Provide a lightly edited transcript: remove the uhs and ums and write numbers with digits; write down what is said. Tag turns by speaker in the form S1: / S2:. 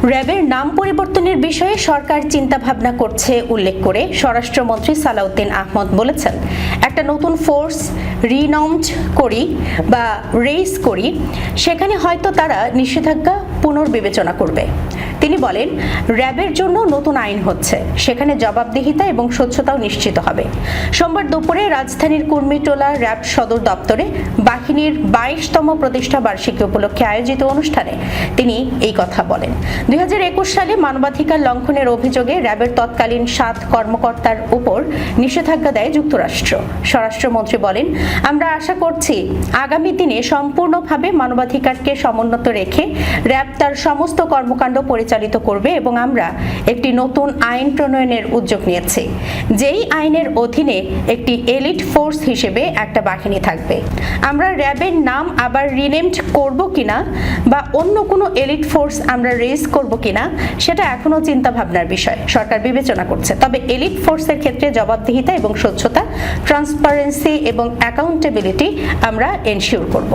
S1: র্যাবের নাম পরিবর্তনের বিষয়ে সরকার চিন্তাভাবনা করছে উল্লেখ করে স্বরাষ্ট্রমন্ত্রী সালাউদ্দিন আহমদ বলেছেন, একটা নতুন ফোর্স রিনাউন্ড করি বা রেইজ করি, সেখানে হয়তো তারা নিষেধাজ্ঞা পুনর্বিবেচনা করবে। তিনি বলেন, র্যাবের জন্য নতুন আইন হচ্ছে, সেখানে জবাবদিহিতা এবং স্বচ্ছতাও নিশ্চিত হবে। সোমবার দুপুরে রাজধানীর কুর্মিটোলা র্যাব সদর দপ্তরে বাহিনীর 22তম প্রতিষ্ঠা বার্ষিকী উপলক্ষে আয়োজিত অনুষ্ঠানে তিনি এই কথা বলেন। 2021 সালে মানবাধিকার লঙ্ঘনের অভিযোগে র্যাবের তৎকালীন 7 কর্মকর্তার উপর নিষেধাজ্ঞা দেয় যুক্তরাষ্ট্র। স্বরাষ্ট্রমন্ত্রী বলেন, আমরা আশা করছি আগামী দিনে সম্পূর্ণভাবে মানবাধিকারকে সমুন্নত রেখে র্যাব তার সমস্ত কর্মকাণ্ড পরিচালিত করবে এবং আমরা একটি নতুন আইন প্রণয়নের উদ্যোগ নিয়েছি, যেই আইনের অধীনে একটি এলিট ফোর্স হিসেবে একটা বাহিনী থাকবে। আমরা র্যাবের নাম আবার রিনেমড করব কিনা বা অন্য কোনো এলিট ফোর্স আমরা রেজ করব কিনা সেটা এখনো চিন্তা ভাবনার বিষয়, সরকার বিবেচনা করছে। তবে এলিট ফোর্সের ক্ষেত্রে জবাবদিহিতা এবং স্বচ্ছতা, ট্রান্সপারেন্সি এবং অ্যাকাউন্টেবিলিটি আমরা এনশিওর করব।